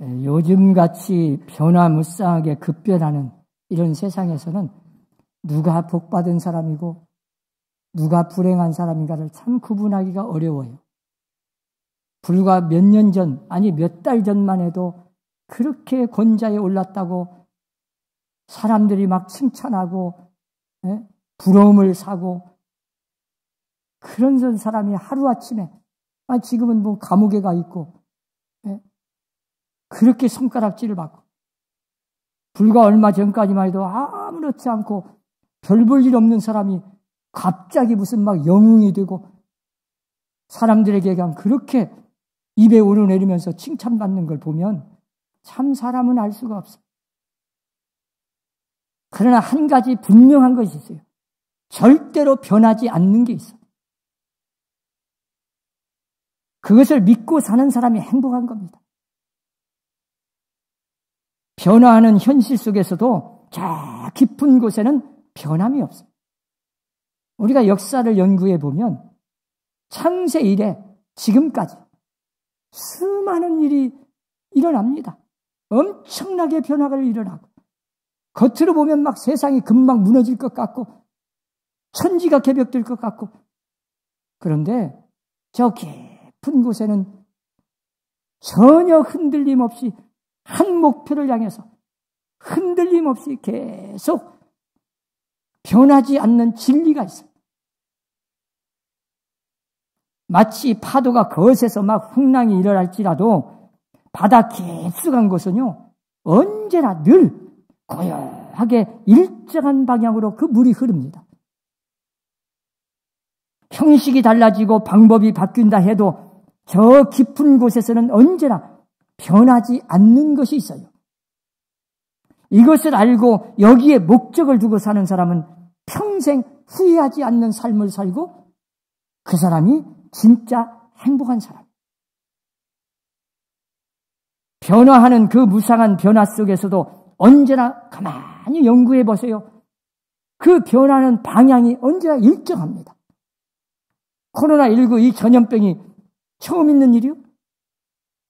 요즘같이 변화무쌍하게 급변하는 이런 세상에서는 누가 복받은 사람이고 누가 불행한 사람인가를 참 구분하기가 어려워요. 불과 몇 년 전, 아니 몇 달 전만 해도 그렇게 권좌에 올랐다고 사람들이 막 칭찬하고 부러움을 사고 그런 사람이 하루아침에 지금은 뭐 감옥에 가 있고 그렇게 손가락질을 받고 불과 얼마 전까지만 해도 아무렇지 않고 별 볼 일 없는 사람이 갑자기 무슨 막 영웅이 되고 사람들에게 그냥 그렇게 입에 오르내리면서 칭찬받는 걸 보면 참 사람은 알 수가 없어요. 그러나 한 가지 분명한 것이 있어요. 절대로 변하지 않는 게 있어요. 그것을 믿고 사는 사람이 행복한 겁니다. 변화하는 현실 속에서도 저 깊은 곳에는 변함이 없어요. 우리가 역사를 연구해 보면 창세 이래 지금까지 수많은 일이 일어납니다. 엄청나게 변화가 일어나고 겉으로 보면 막 세상이 금방 무너질 것 같고 천지가 개벽될 것 같고 그런데 저 깊은 곳에는 전혀 흔들림 없이 한 목표를 향해서 흔들림 없이 계속 변하지 않는 진리가 있어요. 마치 파도가 거세서 막 풍랑이 일어날지라도 바다 깊숙한 곳은요 언제나 늘 고요하게 일정한 방향으로 그 물이 흐릅니다. 형식이 달라지고 방법이 바뀐다 해도 저 깊은 곳에서는 언제나 변하지 않는 것이 있어요. 이것을 알고 여기에 목적을 두고 사는 사람은 평생 후회하지 않는 삶을 살고 그 사람이 진짜 행복한 사람. 변화하는 그 무상한 변화 속에서도 언제나 가만히 연구해 보세요. 그 변화는 방향이 언제나 일정합니다. 코로나19 이 전염병이 처음 있는 일이요?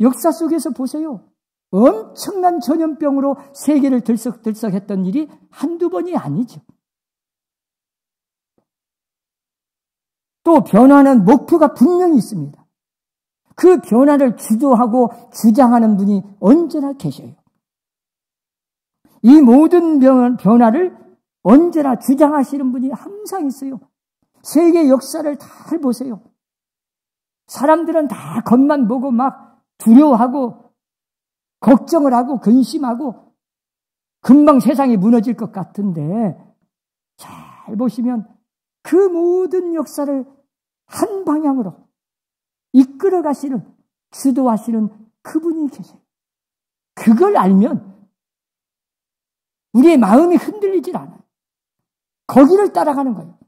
역사 속에서 보세요. 엄청난 전염병으로 세계를 들썩들썩했던 일이 한두 번이 아니죠. 또 변화는 목표가 분명히 있습니다. 그 변화를 주도하고 주장하는 분이 언제나 계셔요. 이 모든 변화를 언제나 주장하시는 분이 항상 있어요. 세계 역사를 다 보세요. 사람들은 다 겉만 보고 막 두려워하고 걱정을 하고 근심하고 금방 세상이 무너질 것 같은데 잘 보시면 그 모든 역사를 한 방향으로 이끌어 가시는, 주도하시는 그분이 계세요. 그걸 알면 우리의 마음이 흔들리질 않아요. 거기를 따라가는 거예요.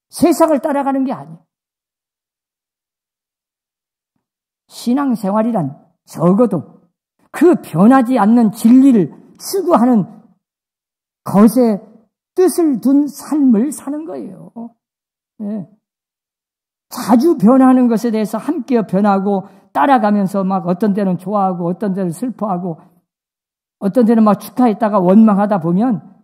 세상을 따라가는 게 아니에요. 신앙생활이란 적어도 그 변하지 않는 진리를 추구하는 것에 뜻을 둔 삶을 사는 거예요. 네. 자주 변하는 것에 대해서 함께 변하고 따라가면서 막 어떤 때는 좋아하고 어떤 때는 슬퍼하고 어떤 때는 막 축하했다가 원망하다 보면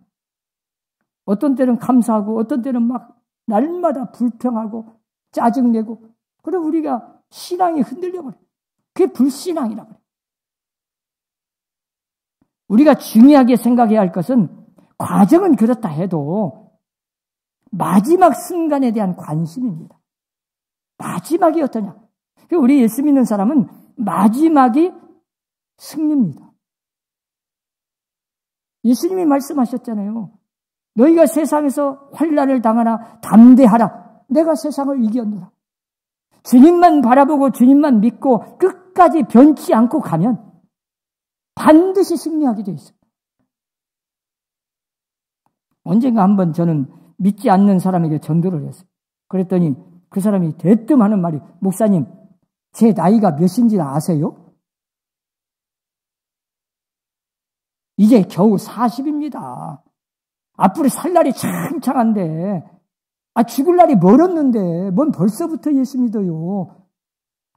어떤 때는 감사하고 어떤 때는 막 날마다 불평하고 짜증내고 그럼 우리가 신앙이 흔들려버려요. 그게 불신앙이라고 해요. 우리가 중요하게 생각해야 할 것은 과정은 그렇다 해도 마지막 순간에 대한 관심입니다. 마지막이 어떠냐? 우리 예수 믿는 사람은 마지막이 승리입니다. 예수님이 말씀하셨잖아요. 너희가 세상에서 환난을 당하나 담대하라. 내가 세상을 이겼노라. 주님만 바라보고 주님만 믿고 끝까지 변치 않고 가면 반드시 승리하게 돼 있어요. 언젠가 한번 저는 믿지 않는 사람에게 전도를 했어요. 그랬더니 그 사람이 대뜸 하는 말이 목사님, 제 나이가 몇인지 아세요? 이제 겨우 40입니다. 앞으로 살 날이 창창한데 죽을 날이 멀었는데 뭔 벌써부터 예수 믿어요.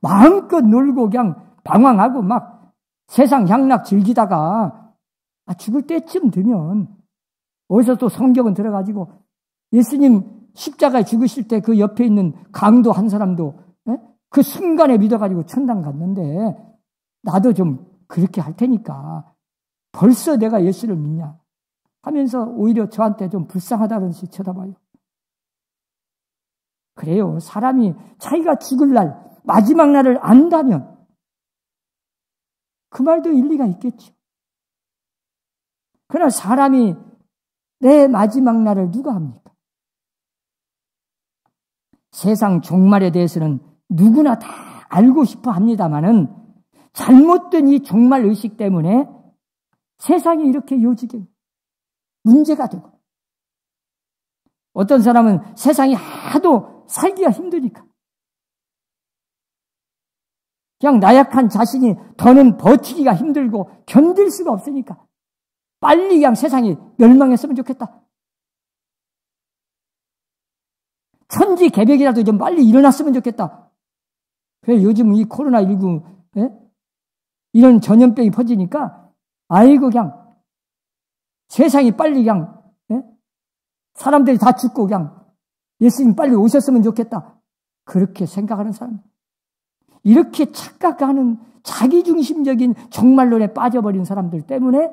마음껏 놀고 그냥 방황하고 막 세상 향락 즐기다가 죽을 때쯤 되면 어디서 또 성경은 들어가지고 예수님 십자가에 죽으실 때 그 옆에 있는 강도 한 사람도 그 순간에 믿어가지고 천당 갔는데 나도 좀 그렇게 할 테니까 벌써 내가 예수를 믿냐 하면서 오히려 저한테 좀 불쌍하다는 듯이 쳐다봐요. 그래요. 사람이 자기가 죽을 날, 마지막 날을 안다면 그 말도 일리가 있겠죠. 그러나 사람이 내 마지막 날을 누가 합니까? 세상 종말에 대해서는 누구나 다 알고 싶어 합니다마는 잘못된 이 종말 의식 때문에 세상이 이렇게 요지게 문제가 되고 어떤 사람은 세상이 하도 살기가 힘드니까 그냥 나약한 자신이 더는 버티기가 힘들고 견딜 수가 없으니까 빨리 그냥 세상이 멸망했으면 좋겠다. 천지개벽이라도 좀 빨리 일어났으면 좋겠다. 그래 요즘 이 코로나19 이런 전염병이 퍼지니까 아이고 그냥 세상이 빨리 그냥 사람들이 다 죽고 그냥 예수님 빨리 오셨으면 좋겠다. 그렇게 생각하는 사람. 이렇게 착각하는 자기중심적인 종말론에 빠져버린 사람들 때문에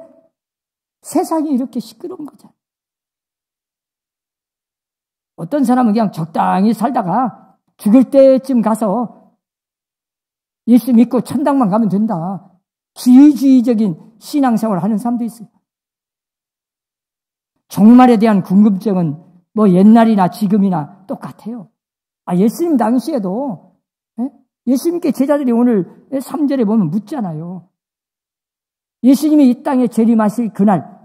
세상이 이렇게 시끄러운 거죠. 어떤 사람은 그냥 적당히 살다가 죽을 때쯤 가서 예수 믿고 천당만 가면 된다. 기회주의적인 신앙생활을 하는 사람도 있어요. 종말에 대한 궁금증은 뭐 옛날이나 지금이나 똑같아요. 예수님 당시에도 예수님께 제자들이 오늘 3절에 보면 묻잖아요. 예수님이 이 땅에 재림하실 그날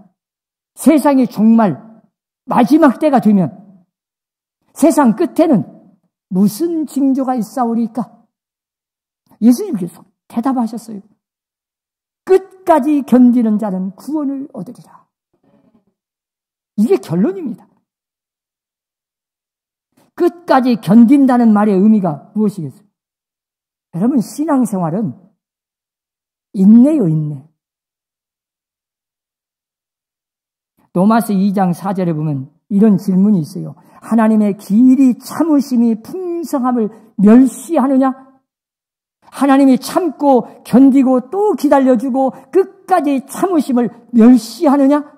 세상의 종말 마지막 때가 되면 세상 끝에는 무슨 징조가 있사오리까? 예수님께서 대답하셨어요. 끝까지 견디는 자는 구원을 얻으리라. 이게 결론입니다. 끝까지 견딘다는 말의 의미가 무엇이겠어요? 여러분 신앙생활은 인내요, 인내. 로마서 2장 4절에 보면 이런 질문이 있어요. 하나님의 길이 참으심이 풍성함을 멸시하느냐? 하나님이 참고 견디고 또 기다려주고 끝까지 참으심을 멸시하느냐?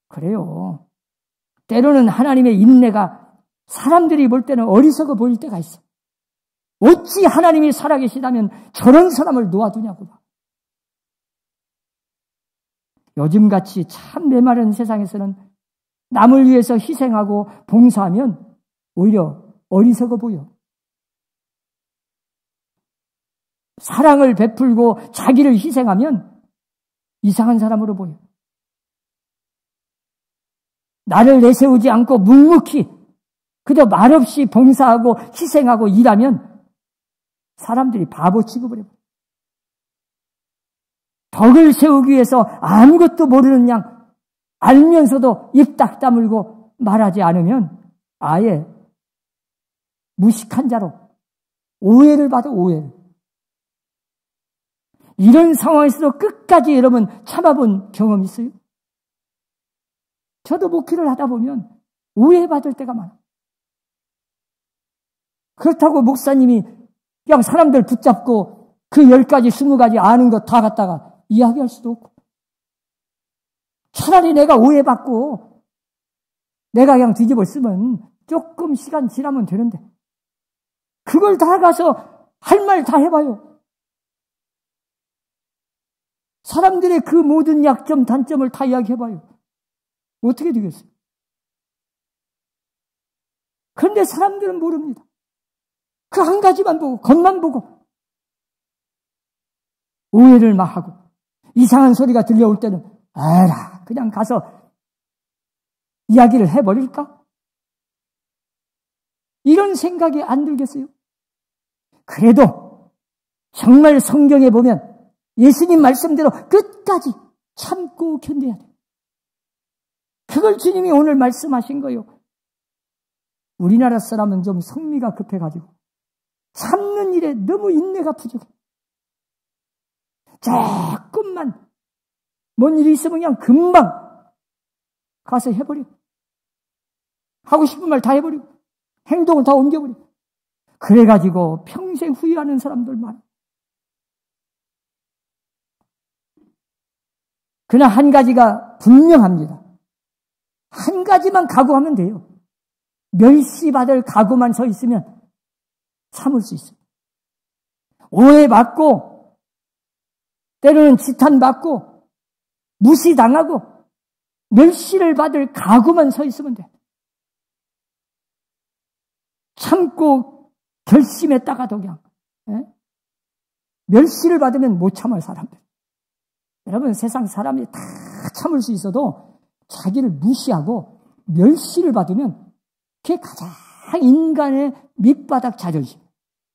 그래요. 때로는 하나님의 인내가 사람들이 볼 때는 어리석어 보일 때가 있어. 어찌 하나님이 살아계시다면 저런 사람을 놓아두냐고 봐. 요즘같이 참 메마른 세상에서는 남을 위해서 희생하고 봉사하면 오히려 어리석어 보여. 사랑을 베풀고 자기를 희생하면 이상한 사람으로 보여. 나를 내세우지 않고 묵묵히 그저 말없이 봉사하고 희생하고 일하면 사람들이 바보 취급을 해요. 덕을 세우기 위해서 아무것도 모르는 양 알면서도 입 딱 다물고 말하지 않으면 아예 무식한 자로 오해를 받아 오해를. 이런 상황에서도 끝까지 여러분 참아본 경험이 있어요? 저도 목회를 하다 보면 오해받을 때가 많아요. 그렇다고 목사님이 그냥 사람들 붙잡고 그 10가지, 20가지 아는 것 다 갖다가 이야기할 수도 없고 차라리 내가 오해받고 내가 그냥 뒤집어 쓰면 조금 시간 지나면 되는데 그걸 다 가서 할 말 다 해봐요. 사람들의 그 모든 약점, 단점을 다 이야기해봐요. 어떻게 되겠어요? 그런데 사람들은 모릅니다. 그 한 가지만 보고, 겉만 보고, 오해를 막 하고, 이상한 소리가 들려올 때는, 에라, 그냥 가서 이야기를 해버릴까? 이런 생각이 안 들겠어요? 그래도, 정말 성경에 보면, 예수님 말씀대로 끝까지 참고 견뎌야 돼. 그걸 주님이 오늘 말씀하신 거예요. 우리나라 사람은 좀 성미가 급해가지고 참는 일에 너무 인내가 부족해. 조금만 뭔 일이 있으면 그냥 금방 가서 해버리고, 하고 싶은 말 다 해버리고, 행동을 다 옮겨버리고, 그래가지고 평생 후회하는 사람들 많아요. 그러나 한 가지가 분명합니다. 한 가지만 각오하면 돼요. 멸시받을 각오만 서 있으면 참을 수 있어요. 오해받고, 때로는 지탄받고, 무시당하고, 멸시를 받을 각오만 서 있으면 돼. 참고 결심했다가도 그냥 멸시를 받으면 못 참을 사람들. 여러분, 세상 사람이 다 참을 수 있어도 자기를 무시하고 멸시를 받으면 그게 가장 인간의 밑바닥 자존심.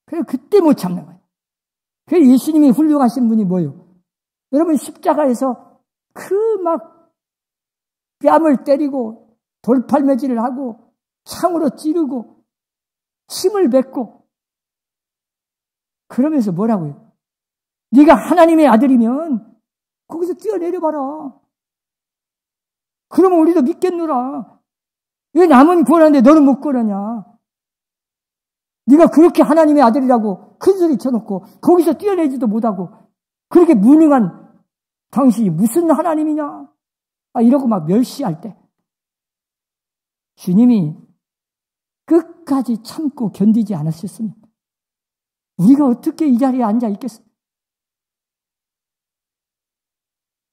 그래서 그때 못 참는 거예요. 그래서 예수님이 훌륭하신 분이 뭐예요? 여러분, 십자가에서 그 막 뺨을 때리고 돌팔매질을 하고 창으로 찌르고 침을 뱉고 그러면서 뭐라고요? 네가 하나님의 아들이면 거기서 뛰어내려봐라. 그러면 우리도 믿겠노라. 왜 남은 구원하는데 너는 못 구원하냐? 네가 그렇게 하나님의 아들이라고 큰 소리 쳐놓고 거기서 뛰어내지도 못하고 그렇게 무능한 당신이 무슨 하나님이냐? 이러고 막 멸시할 때 주님이 끝까지 참고 견디지 않으셨으면 우리가 어떻게 이 자리에 앉아 있겠어요?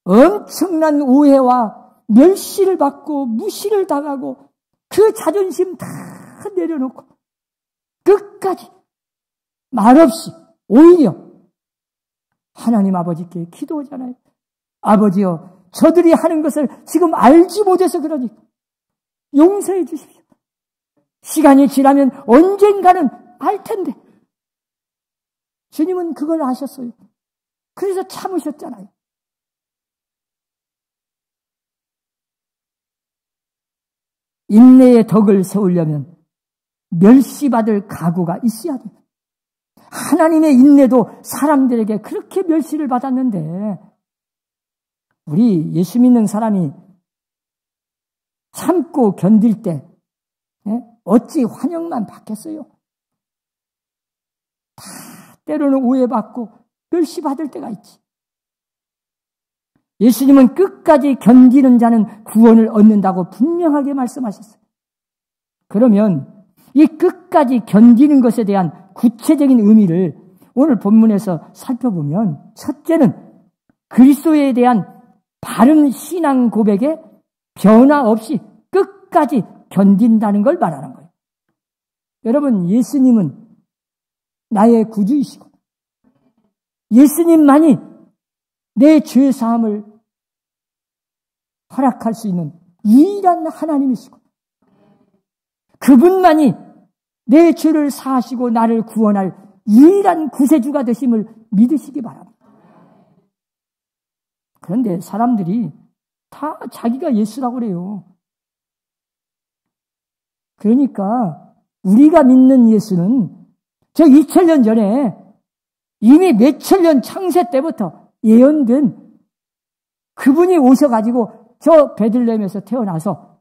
엄청난 오해와 멸시를 받고 무시를 당하고 그 자존심 다 내려놓고 끝까지 말없이 오히려 하나님 아버지께 기도하잖아요. 아버지여, 저들이 하는 것을 지금 알지 못해서 그러니 용서해 주십시오. 시간이 지나면 언젠가는 알 텐데. 주님은 그걸 아셨어요. 그래서 참으셨잖아요. 인내의 덕을 세우려면 멸시받을 각오가 있어야 돼요. 하나님의 인내도 사람들에게 그렇게 멸시를 받았는데 우리 예수 믿는 사람이 참고 견딜 때 어찌 환영만 받겠어요? 다 때로는 오해받고 멸시받을 때가 있지. 예수님은 끝까지 견디는 자는 구원을 얻는다고 분명하게 말씀하셨어요. 그러면 이 끝까지 견디는 것에 대한 구체적인 의미를 오늘 본문에서 살펴보면 첫째는 그리스도에 대한 바른 신앙 고백에 변화 없이 끝까지 견딘다는 걸 말하는 거예요. 여러분, 예수님은 나의 구주이시고 예수님만이 내 죄 사함을 허락할 수 있는 유일한 하나님이시고 그분만이 내 죄를 사하시고 나를 구원할 유일한 구세주가 되심을 믿으시기 바랍니다. 그런데 사람들이 다 자기가 예수라고 그래요. 그러니까 우리가 믿는 예수는 저 2000년 전에 이미 몇천 년 창세 때부터 예언된 그분이 오셔가지고 저 베들레헴에서 태어나서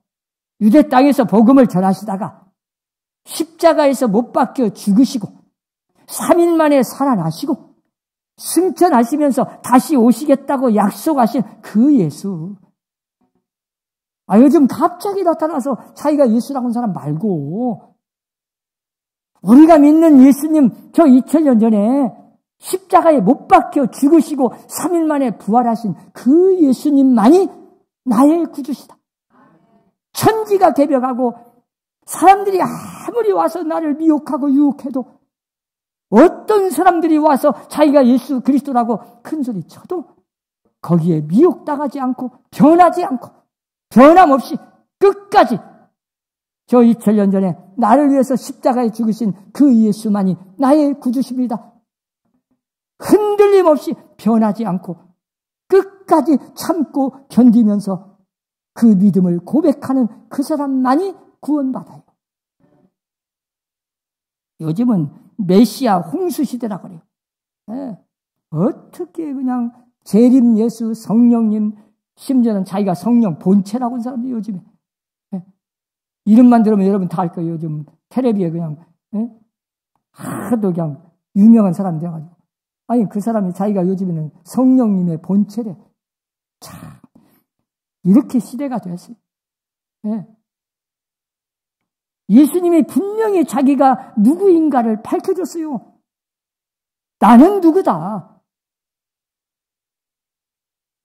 유대 땅에서 복음을 전하시다가 십자가에서 못 박혀 죽으시고 3일 만에 살아나시고 승천하시면서 다시 오시겠다고 약속하신 그 예수. 요즘 갑자기 나타나서 자기가 예수라고 하는 사람 말고 우리가 믿는 예수님 저 2000년 전에 십자가에 못 박혀 죽으시고 3일 만에 부활하신 그 예수님만이 나의 구주시다. 천지가 개벽하고 사람들이 아무리 와서 나를 미혹하고 유혹해도 어떤 사람들이 와서 자기가 예수 그리스도라고 큰소리 쳐도 거기에 미혹당하지 않고 변하지 않고 변함없이 끝까지 저 2000년 전에 나를 위해서 십자가에 죽으신 그 예수만이 나의 구주십니다. 흔들림 없이 변하지 않고 끝까지 참고 견디면서 그 믿음을 고백하는 그 사람만이 구원받아요. 요즘은 메시아 홍수 시대라고 그래요. 어떻게 그냥 재림 예수, 성령님, 심지어는 자기가 성령 본체라고 하는 사람들이 요즘에. 이름만 들으면 여러분 다 알 거예요. 요즘 텔레비에 그냥 하도 그냥 유명한 사람 돼가지고. 아니 그 사람이 자기가 요즘에는 성령님의 본체래. 참 이렇게 시대가 됐어요. 예수님이 분명히 자기가 누구인가를 밝혀줬어요. 나는 누구다.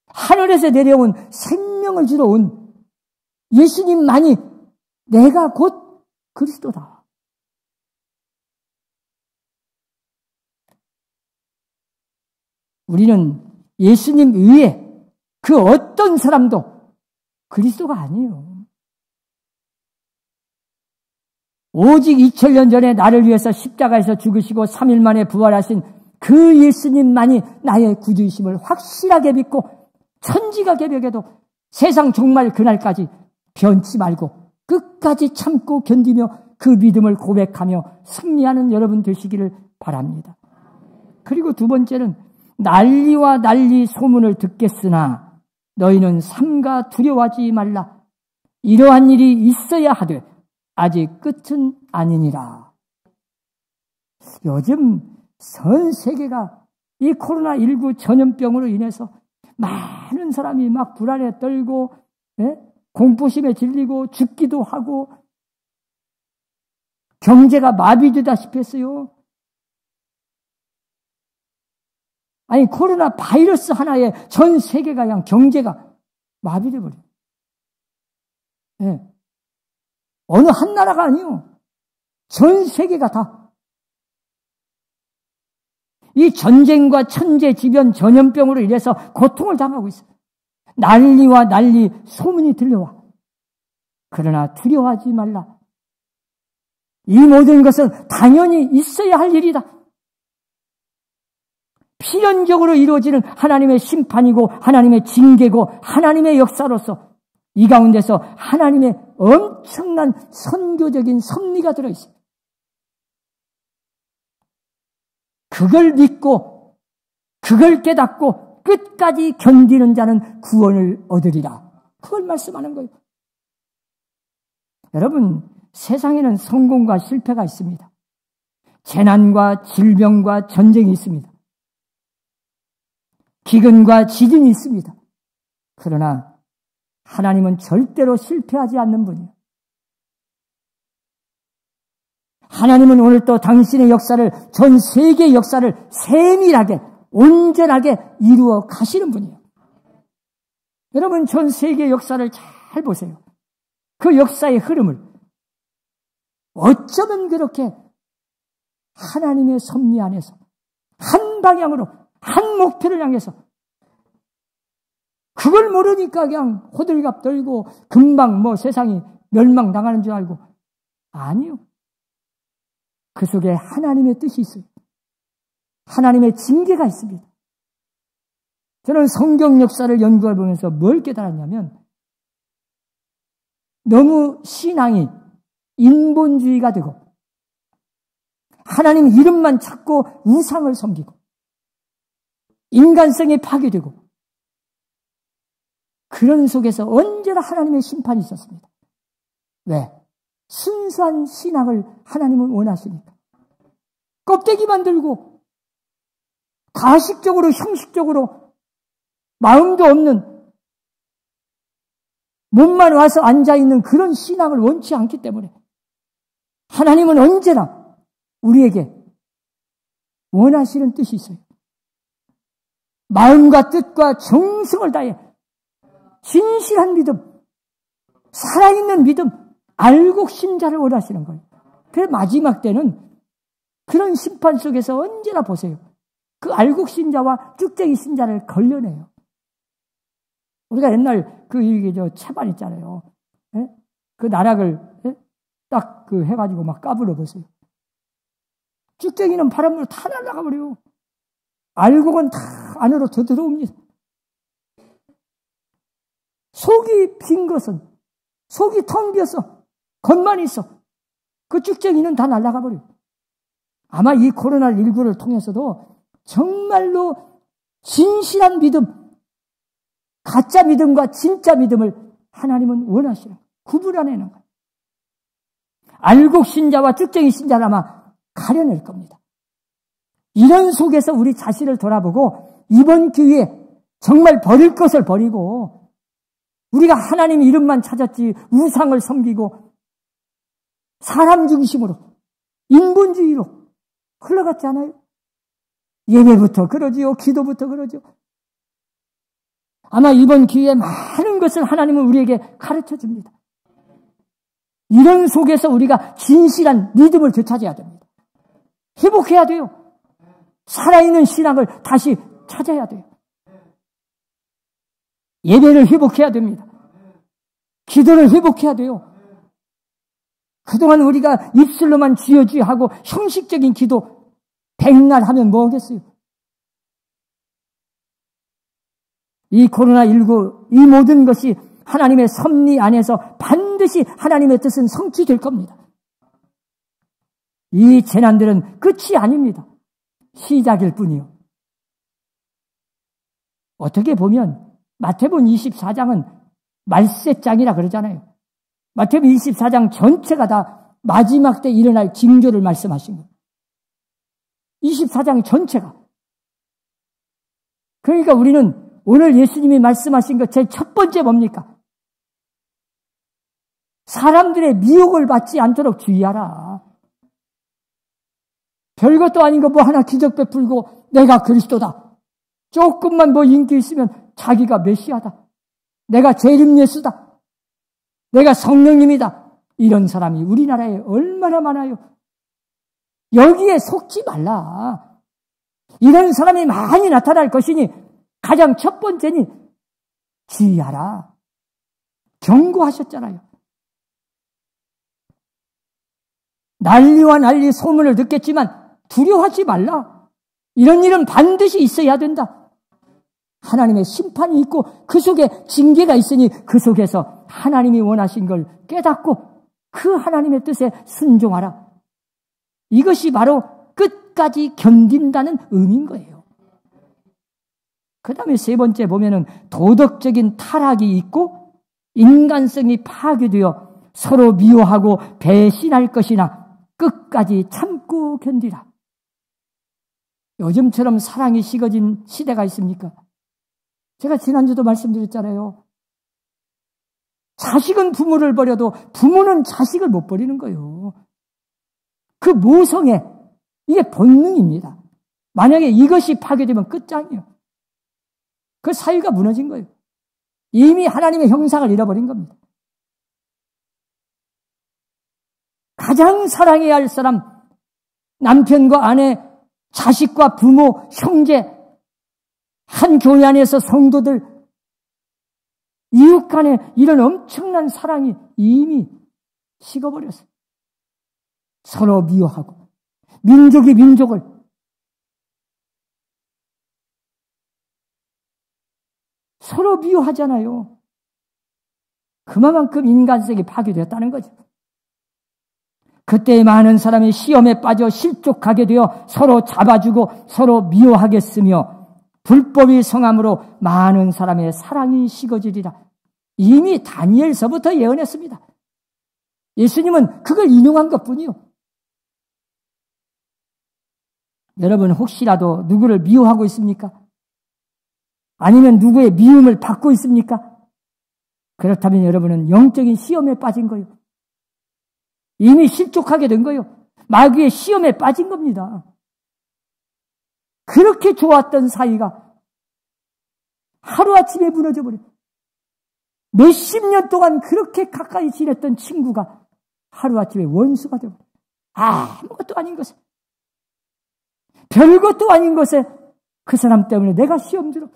하늘에서 내려온 생명을 주러 온 예수님만이 내가 곧 그리스도다. 우리는 예수님 위에 그 어떤 사람도 그리스도가 아니에요. 오직 2000년 전에 나를 위해서 십자가에서 죽으시고 3일 만에 부활하신 그 예수님만이 나의 구주이심을 확실하게 믿고 천지가 개벽해도 세상 종말 그날까지 변치 말고 끝까지 참고 견디며 그 믿음을 고백하며 승리하는 여러분 되시기를 바랍니다. 그리고 두 번째는 난리와 난리 소문을 듣겠으나 너희는 삼가 두려워하지 말라. 이러한 일이 있어야 하되 아직 끝은 아니니라. 요즘 전 세계가 이 코로나19 전염병으로 인해서 많은 사람이 막 불안에 떨고 공포심에 질리고 죽기도 하고 경제가 마비되다시피 했어요. 아니 코로나 바이러스 하나에 전 세계가 그냥 경제가 마비돼 버려요. 어느 한 나라가 아니요. 전 세계가 다. 이 전쟁과 천재지변 전염병으로 인해서 고통을 당하고 있어요. 난리와 난리 소문이 들려와. 그러나 두려워하지 말라. 이 모든 것은 당연히 있어야 할 일이다. 필연적으로 이루어지는 하나님의 심판이고 하나님의 징계고 하나님의 역사로서 이 가운데서 하나님의 엄청난 선교적인 섭리가 들어있어요. 그걸 믿고 그걸 깨닫고 끝까지 견디는 자는 구원을 얻으리라. 그걸 말씀하는 거예요. 여러분, 세상에는 성공과 실패가 있습니다. 재난과 질병과 전쟁이 있습니다. 기근과 지진이 있습니다. 그러나 하나님은 절대로 실패하지 않는 분이에요. 하나님은 오늘 또 당신의 역사를, 전 세계의 역사를 세밀하게, 온전하게 이루어 가시는 분이에요. 여러분, 전 세계의 역사를 잘 보세요. 그 역사의 흐름을. 어쩌면 그렇게 하나님의 섭리 안에서 한 방향으로, 한 목표를 향해서 그걸 모르니까 그냥 호들갑 떨고 금방 세상이 멸망당하는 줄 알고. 아니요. 그 속에 하나님의 뜻이 있어요. 하나님의 징계가 있습니다. 저는 성경 역사를 연구해 보면서 뭘 깨달았냐면 너무 신앙이 인본주의가 되고 하나님 이름만 찾고 우상을 섬기고 인간성이 파괴되고 그런 속에서 언제나 하나님의 심판이 있었습니다. 왜? 순수한 신앙을 하나님은 원하시니까. 껍데기만 들고 가식적으로 형식적으로 마음도 없는 몸만 와서 앉아있는 그런 신앙을 원치 않기 때문에 하나님은 언제나 우리에게 원하시는 뜻이 있어요. 마음과 뜻과 정성을 다해 진실한 믿음, 살아있는 믿음, 알곡 신자를 원하시는 거예요. 그래서 마지막 때는 그런 심판 속에서 언제나 보세요. 그 알곡 신자와 쭉쟁이 신자를 걸려내요. 우리가 옛날 채반 있잖아요. 예? 그 나락을 딱 해가지고 막 까불어 보세요. 쭉쟁이는 바람으로 다 날아가 버려요. 알곡은 다 안으로 더 들어옵니다. 속이 빈 것은, 속이 텅 비어서 겉만 있어. 그 쭉쟁이는 다 날아가 버려요. 아마 이 코로나19를 통해서도 정말로 진실한 믿음, 가짜 믿음과 진짜 믿음을 하나님은 원하시는 거예요. 구분해내는 거예요. 알곡 신자와 쭉정이 신자를 아마 가려낼 겁니다. 이런 속에서 우리 자신을 돌아보고 이번 기회에 정말 버릴 것을 버리고 우리가 하나님 이름만 찾았지 우상을 섬기고 사람 중심으로 인본주의로 흘러갔지 않아요? 예배부터 그러지요. 기도부터 그러죠. 아마 이번 기회에 많은 것을 하나님은 우리에게 가르쳐 줍니다. 이런 속에서 우리가 진실한 믿음을 되찾아야 됩니다. 회복해야 돼요. 살아있는 신앙을 다시 찾아야 돼요. 예배를 회복해야 됩니다. 기도를 회복해야 돼요. 그동안 우리가 입술로만 주여주여하고 형식적인 기도 백날 하면 뭐겠어요? 이 코로나19 이 모든 것이 하나님의 섭리 안에서 반드시 하나님의 뜻은 성취될 겁니다. 이 재난들은 끝이 아닙니다. 시작일 뿐이요. 어떻게 보면 마태복음 24장은 말세장이라 그러잖아요. 마태복음 24장 전체가 다 마지막 때 일어날 징조를 말씀하신 거예요. 24장 전체가. 그러니까 우리는 오늘 예수님이 말씀하신 것 제일 첫 번째 뭡니까? 사람들의 미혹을 받지 않도록 주의하라. 별것도 아닌 거 뭐 하나 기적 베풀고 내가 그리스도다. 조금만 뭐 인기 있으면 자기가 메시아다. 내가 재림 예수다. 내가 성령님이다. 이런 사람이 우리나라에 얼마나 많아요. 여기에 속지 말라. 이런 사람이 많이 나타날 것이니 가장 첫 번째니 주의하라. 경고하셨잖아요. 난리와 난리 소문을 듣겠지만 두려워하지 말라. 이런 일은 반드시 있어야 된다. 하나님의 심판이 있고 그 속에 징계가 있으니 그 속에서 하나님이 원하신 걸 깨닫고 그 하나님의 뜻에 순종하라. 이것이 바로 끝까지 견딘다는 의미인 거예요. 그 다음에 세 번째 보면은 도덕적인 타락이 있고 인간성이 파괴되어 서로 미워하고 배신할 것이나 끝까지 참고 견디라. 요즘처럼 사랑이 식어진 시대가 있습니까? 제가 지난주도 말씀드렸잖아요. 자식은 부모를 버려도 부모는 자식을 못 버리는 거예요. 그 모성애, 이게 본능입니다. 만약에 이것이 파괴되면 끝장이에요. 그 사회가 무너진 거예요. 이미 하나님의 형상을 잃어버린 겁니다. 가장 사랑해야 할 사람, 남편과 아내, 자식과 부모, 형제, 한 교회 안에서 성도들, 이웃 간에 이런 엄청난 사랑이 이미 식어버렸어요. 서로 미워하고, 민족이 민족을, 서로 미워하잖아요. 그만큼 인간성이 파괴되었다는 거죠. 그때 많은 사람이 시험에 빠져 실족하게 되어 서로 잡아주고 서로 미워하겠으며 불법이 성함으로 많은 사람의 사랑이 식어지리라. 이미 다니엘서부터 예언했습니다. 예수님은 그걸 인용한 것뿐이요. 여러분 혹시라도 누구를 미워하고 있습니까? 아니면 누구의 미움을 받고 있습니까? 그렇다면 여러분은 영적인 시험에 빠진 거예요. 이미 실족하게 된 거예요. 마귀의 시험에 빠진 겁니다. 그렇게 좋았던 사이가 하루아침에 무너져 버려요. 몇십 년 동안 그렇게 가까이 지냈던 친구가 하루아침에 원수가 되고 아무것도 아닌 것에, 별것도 아닌 것에 그 사람 때문에 내가 시험 들어.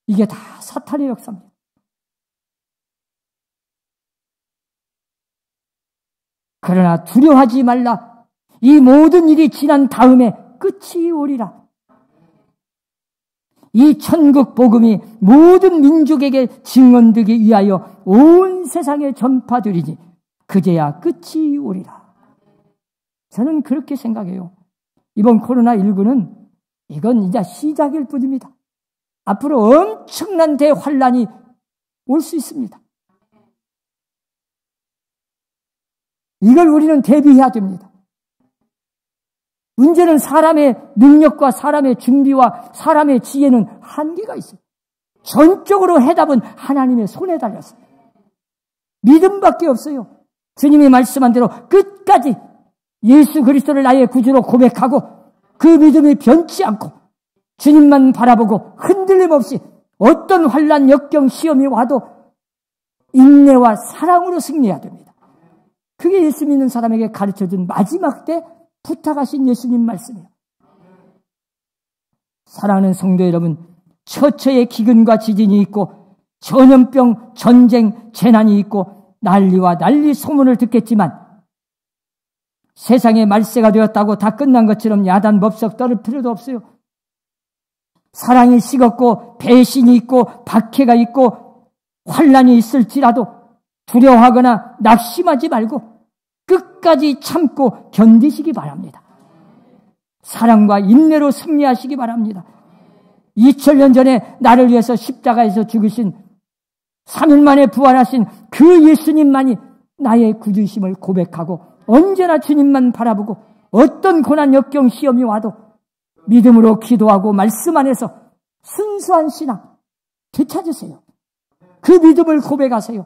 이게 다 사탄의 역사입니다. 그러나 두려워하지 말라. 이 모든 일이 지난 다음에 끝이 오리라. 이 천국 복음이 모든 민족에게 증언되기 위하여 온 세상에 전파되리니 그제야 끝이 오리라. 저는 그렇게 생각해요. 이번 코로나19는 이건 이제 시작일 뿐입니다. 앞으로 엄청난 대환란이 올 수 있습니다. 이걸 우리는 대비해야 됩니다. 문제는 사람의 능력과 사람의 준비와 사람의 지혜는 한계가 있어요. 전적으로 해답은 하나님의 손에 달렸어요. 믿음밖에 없어요. 주님이 말씀한 대로 끝까지 예수 그리스도를 나의 구주로 고백하고 그 믿음이 변치 않고 주님만 바라보고 흔들림 없이 어떤 환난, 역경, 시험이 와도 인내와 사랑으로 승리해야 됩니다. 그게 예수 믿는 사람에게 가르쳐준 마지막 때 부탁하신 예수님 말씀이에요. 사랑하는 성도 여러분, 처처에 기근과 지진이 있고 전염병, 전쟁, 재난이 있고 난리와 난리 소문을 듣겠지만 세상에 말세가 되었다고 다 끝난 것처럼 야단 법석 떨을 필요도 없어요. 사랑이 식었고 배신이 있고 박해가 있고 환난이 있을지라도 두려워하거나 낙심하지 말고 끝까지 참고 견디시기 바랍니다. 사랑과 인내로 승리하시기 바랍니다. 2000년 전에 나를 위해서 십자가에서 죽으신 3일 만에 부활하신 그 예수님만이 나의 구주심을 고백하고 언제나 주님만 바라보고 어떤 고난, 역경, 시험이 와도 믿음으로 기도하고 말씀 안에서 순수한 신앙 되찾으세요. 그 믿음을 고백하세요.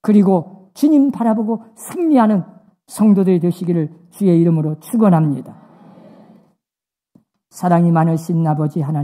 그리고 주님 바라보고 승리하는 성도들이 되시기를 주의 이름으로 축원합니다. 사랑이 많으신 아버지 하나님,